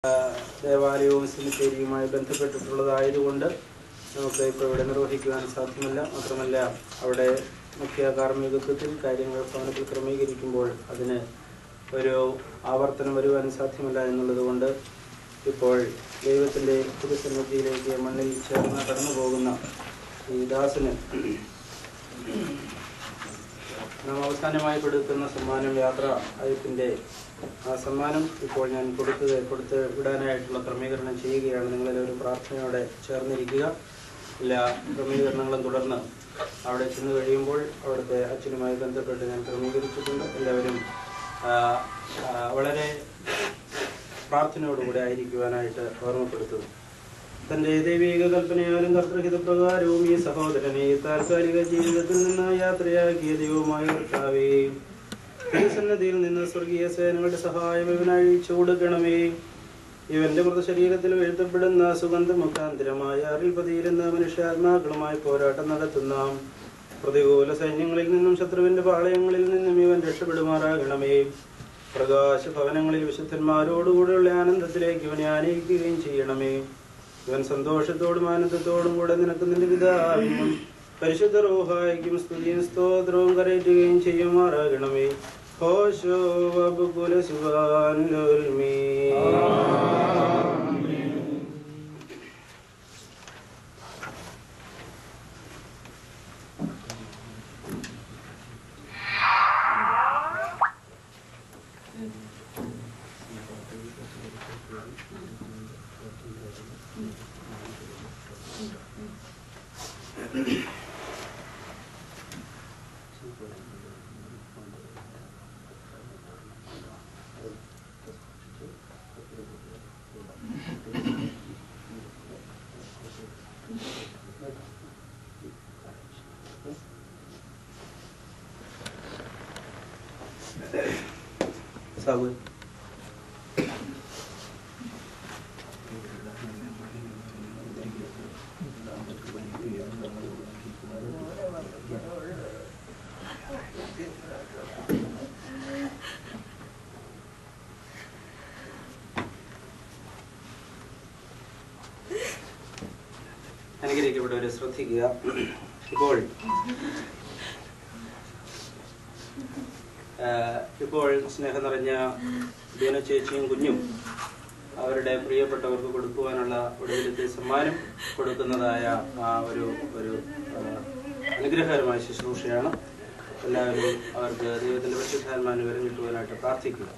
ദേവാലയവും സെമിത്തേരിയുമായി ബന്ധപ്പെട്ടിട്ടുള്ളതായതുകൊണ്ട് നമുക്ക് ഇപ്പോൾ ഇവിടെ നിർവഹിക്കുവാൻ സാധ്യമല്ല. മാത്രമല്ല അവിടെ മുഖ്യ കാർമ്മികത്വത്തിൽ കാര്യങ്ങൾ ഭവനത്തിൽ ക്രമീകരിക്കുമ്പോൾ അതിന് ഒരു ആവർത്തനം വരുവാൻ സാധ്യമല്ല എന്നുള്ളതുകൊണ്ട് ഇപ്പോൾ ദൈവത്തിൻ്റെ തിരുസന്നിധിയിലേക്ക് മണ്ണിൽ ചേർന്ന് കടന്നു പോകുന്ന ഈ ദാസന് നാം അവസാനമായി കൊടുക്കുന്ന സമ്മാനം യാത്ര അയപ്പിൻ്റെ ആ സമ്മാനം ഇപ്പോൾ ഞാൻ കൊടുത്ത് വിടാനായിട്ടുള്ള ക്രമീകരണം ചെയ്യുകയാണ്. നിങ്ങളെല്ലാവരും പ്രാർത്ഥനയോടെ ചേർന്നിരിക്കുക. എല്ലാ ക്രമീകരണങ്ങളും തുടർന്ന് അവിടെ ചെന്ന് കഴിയുമ്പോൾ അവിടുത്തെ അച്ഛനുമായി ബന്ധപ്പെട്ട് ഞാൻ ക്രമീകരിച്ചിട്ടുണ്ട്. എല്ലാവരും വളരെ പ്രാർത്ഥനയോടുകൂടി ആയിരിക്കുവാനായിട്ട് ഓർമ്മപ്പെടുത്തുന്നു. തൻ്റെ ദൈവിക കൽപ്പനയാലും കർത്തൃഹിതപ്രകാരവും ഈ സഹോദരനെ താൽക്കാലിക ജീവിതത്തിൽ നിന്ന് യാത്രയാക്കിയ ദൈവമായ കർത്താവേ, തിരുസന്നിധിയിൽ നിന്ന് സ്വർഗീയ സേനകളുടെ സഹായം ഇവനായി അഴിച്ചു കൊടുക്കണമേ. ഇവന്റെ മൃതശരീരത്തിൽ എഴുതപ്പെടുന്ന സുഗന്ധ മുഖാന്തരമായ അറിൽപതിയിരുന്ന മനുഷ്യാത്മാക്കളുമായി പോരാട്ടം നടത്തുന്ന പ്രതികൂല സൈന്യങ്ങളിൽ നിന്നും ശത്രുവിന്റെ പാളയങ്ങളിൽ നിന്നും ഇവൻ രക്ഷപ്പെടുമാറാകണമേ. പ്രകാശ ഭവനങ്ങളിൽ വിശുദ്ധന്മാരോടുകൂടെയുള്ള ആനന്ദത്തിലേക്ക് ഇവനെ ആനയിക്കുകയും ചെയ്യണമേ. ഇവൻ സന്തോഷത്തോടും ആനന്ദത്തോടും കൂടെ നിനക്ക് നിന്റെ പിതാവിനും പരിശുദ്ധ റൂഹായിക്കും സ്തുതിയും സ്തോത്രവും കരയറ്റുകയും ചെയ്യുമാറാകണമേ. ഹോശോ വബുകുല ശിവാനുൽമീ. സാബു അനുഗ്രഹിക്കപ്പെട്ടവരെ ശ്രദ്ധിക്കുക. ഇപ്പോൾ സ്നേഹം നിറഞ്ഞ ദീന ചേച്ചിയും കുഞ്ഞും അവരുടെ പ്രിയപ്പെട്ടവർക്ക് കൊടുക്കുവാനുള്ള ഒടുവിലത്തെ സമ്മാനം കൊടുക്കുന്നതായ ഒരു അനുഗ്രഹകരമായ ശുശ്രൂഷയാണ്. എല്ലാവരും അവർക്ക് ദൈവത്തിൻ്റെ പരിശുദ്ധാത്മാവിനെ വരം കിട്ടുവാനായിട്ട് പ്രാർത്ഥിക്കുക.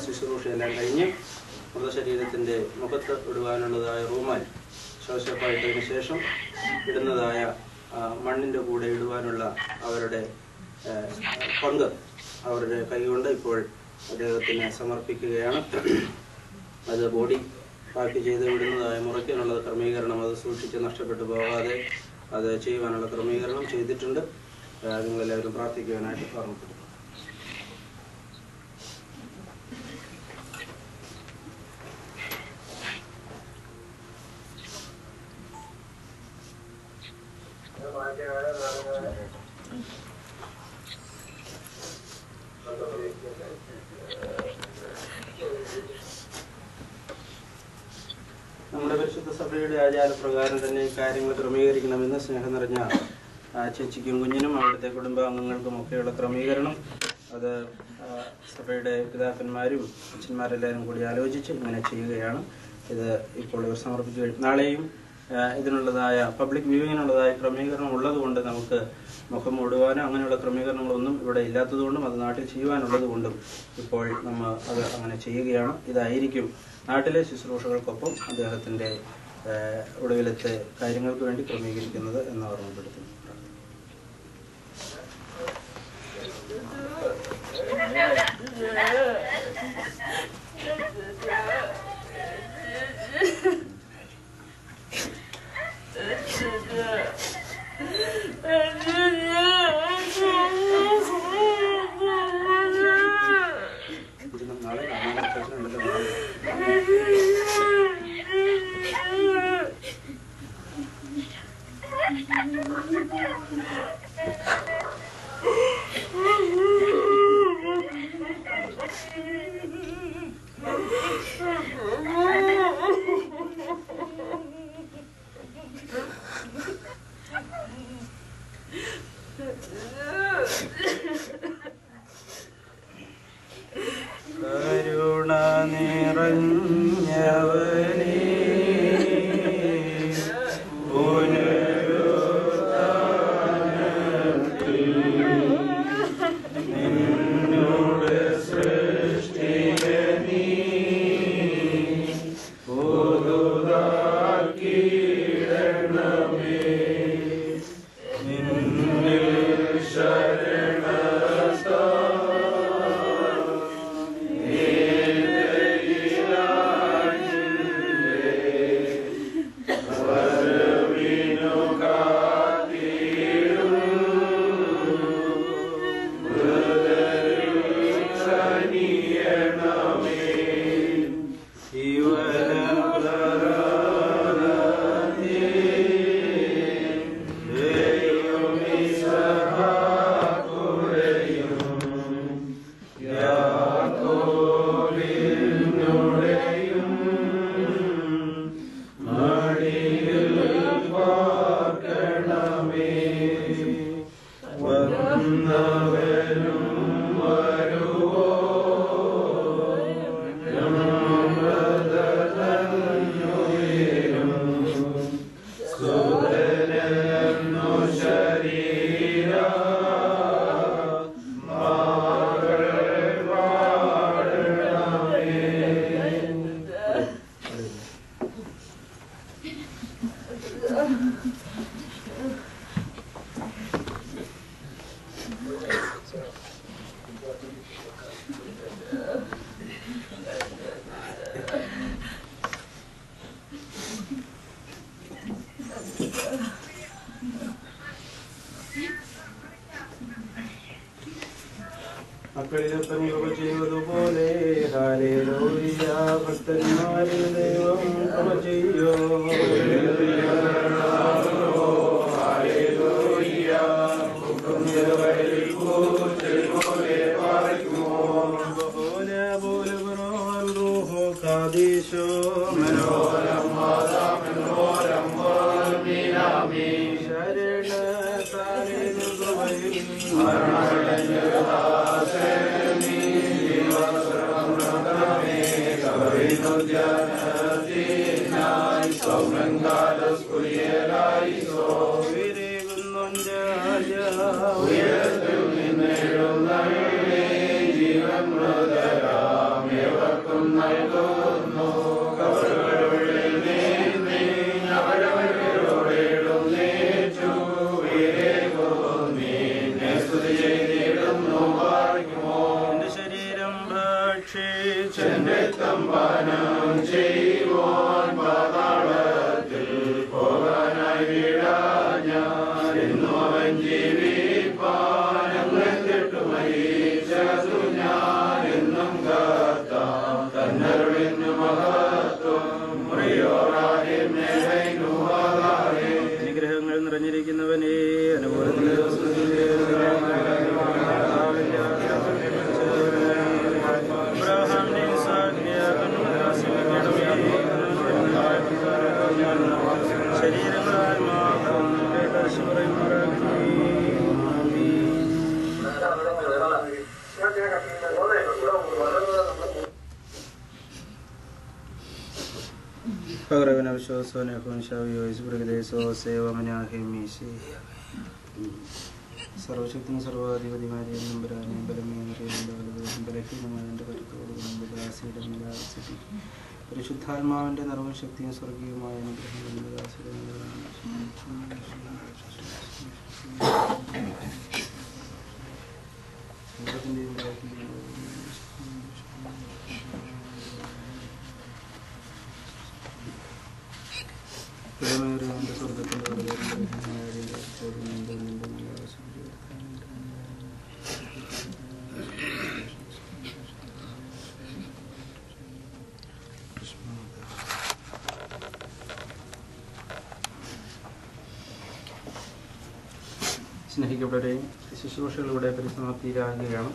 ശുശ്രൂഷയെല്ലാം കഴിഞ്ഞ് മൃതശരീരത്തിൻ്റെ മുഖത്ത് ഇടുവാനുള്ളതായ റൂമാൽ ശോശപ്പായിട്ടതിന് ശേഷം ഇടുന്നതായ മണ്ണിൻ്റെ കൂടെ ഇടുവാനുള്ള അവരുടെ പങ്ക് അവരുടെ കൈകൊണ്ട് ഇപ്പോൾ അദ്ദേഹത്തിന് സമർപ്പിക്കുകയാണ്. അത് ബോഡി പാക്ക് ചെയ്ത് വിടുന്നതായ മുറയ്ക്കാനുള്ള ക്രമീകരണം അത് സൂക്ഷിച്ച് നഷ്ടപ്പെട്ടു പോകാതെ അത് ചെയ്യുവാനുള്ള ക്രമീകരണം ചെയ്തിട്ടുണ്ട്. നിങ്ങളെല്ലാവരും പ്രാർത്ഥിക്കുവാനായിട്ട് ഓർമ്മപ്പെടുന്നു. നമ്മുടെ പരിശുദ്ധ സഭയുടെ ആചാരപ്രകാരം തന്നെ കാര്യങ്ങൾ ക്രമീകരിക്കണമെന്ന് സ്നേഹം നിറഞ്ഞ ചേച്ചിക്കും കുഞ്ഞിനും അവിടുത്തെ കുടുംബാംഗങ്ങൾക്കും ഒക്കെയുള്ള ക്രമീകരണം അത് സഭയുടെ പിതാക്കന്മാരും അച്ഛന്മാരെല്ലാവരും കൂടി ആലോചിച്ച് ഇങ്ങനെ ചെയ്യുകയാണ്. ഇത് ഇപ്പോൾ ഇവർ സമർപ്പിച്ചു കഴിഞ്ഞു. നാളെയും ഇതിനുള്ളതായ പബ്ലിക് വ്യൂവിങ്ങിനുള്ളതായ ക്രമീകരണം ഉള്ളതുകൊണ്ട് നമുക്ക് മുഖം മൂടുവാനോ അങ്ങനെയുള്ള ക്രമീകരണങ്ങളൊന്നും ഇവിടെ ഇല്ലാത്തതുകൊണ്ടും അത് നാട്ടിൽ ചെയ്യുവാനുള്ളത് കൊണ്ടും ഇപ്പോൾ നമ്മൾ അത് അങ്ങനെ ചെയ്യുകയാണ്. ഇതായിരിക്കും നാട്ടിലെ ശുശ്രൂഷകൾക്കൊപ്പം അദ്ദേഹത്തിൻ്റെ ഒടുവിലത്തെ കാര്യങ്ങൾക്ക് വേണ്ടി ക്രമീകരിക്കുന്നത് എന്ന് ഓർമ്മപ്പെടുത്തുന്നു. നാളെ മക്കളിലൊപ്പം കൃപ ചെയ്തതുപോലെ ഹല്ലേലൂയ. ഭക്തന്മാരിൽ ദൈവം കൃപ ചെയ്യോ. അനുഗ്രഹങ്ങൾ നിറഞ്ഞിരിക്കുന്നവനെ അനുകൂലത്തിന്റെ ശരീരങ്ങളാൽ മാത്രം സർവശക്തിനും സർവാധിപതിമാരെയും നമ്പരാനെയും ബലഹീനമായതിൻ്റെ കരുത്തോടും പരിശുദ്ധാത്മാവിൻ്റെ നിറവും ശക്തിയും സ്വർഗീയമായ അനുഗ്രഹങ്ങളുടെ സ്വർഗത്തിൻ്റെ സ്നേഹിക്കപ്പെട്ടവരെ, ശുശ്രൂഷകളിലൂടെ പരിസമാപ്തിയിലാകുകയാണ്.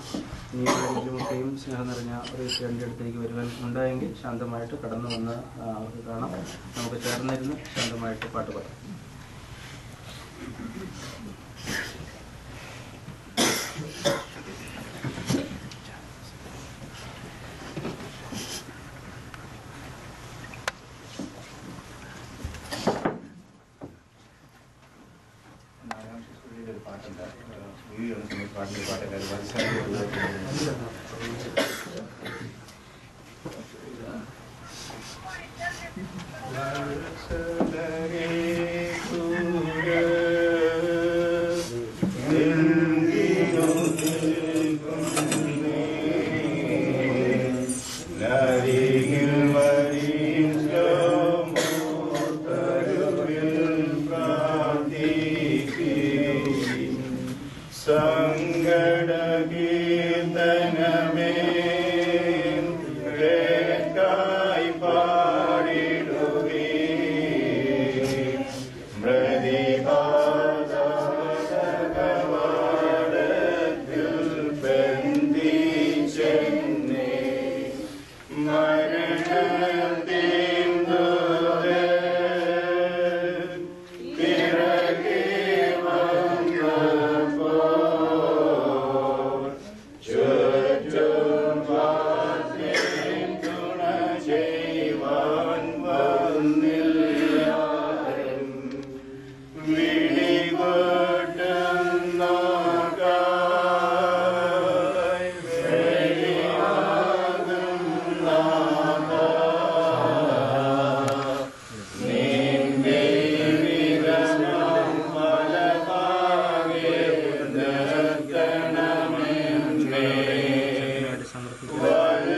ഇനി ആരെങ്കിലുമൊക്കെയും സ്നേഹം നിറഞ്ഞ ഒരു എൻ്റെ അടുത്തേക്ക് വരുവാൻ ഉണ്ടായെങ്കിൽ ശാന്തമായിട്ട് കടന്നു വന്ന് അവർക്ക് കാണാം. നമുക്ക് ചേർന്നിരുന്ന് ശാന്തമായിട്ട് പാട്ട് പാടാം.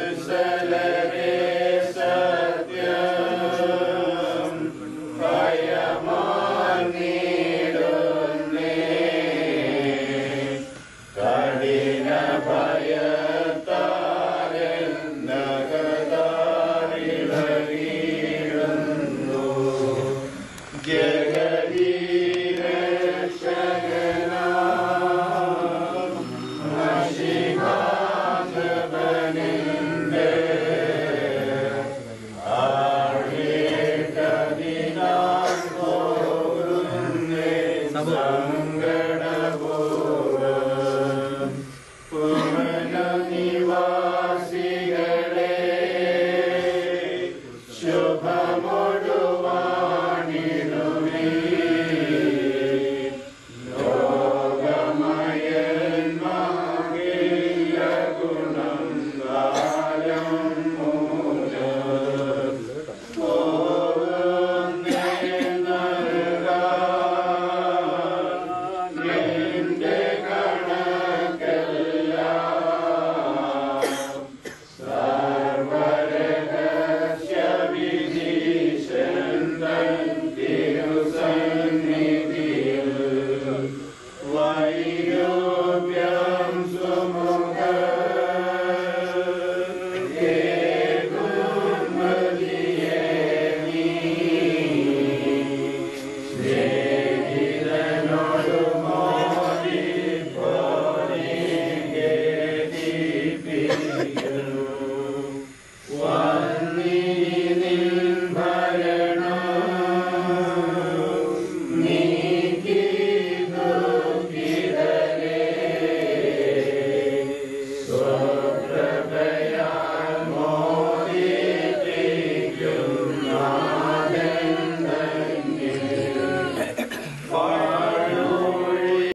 വത്സലരേ സത്യ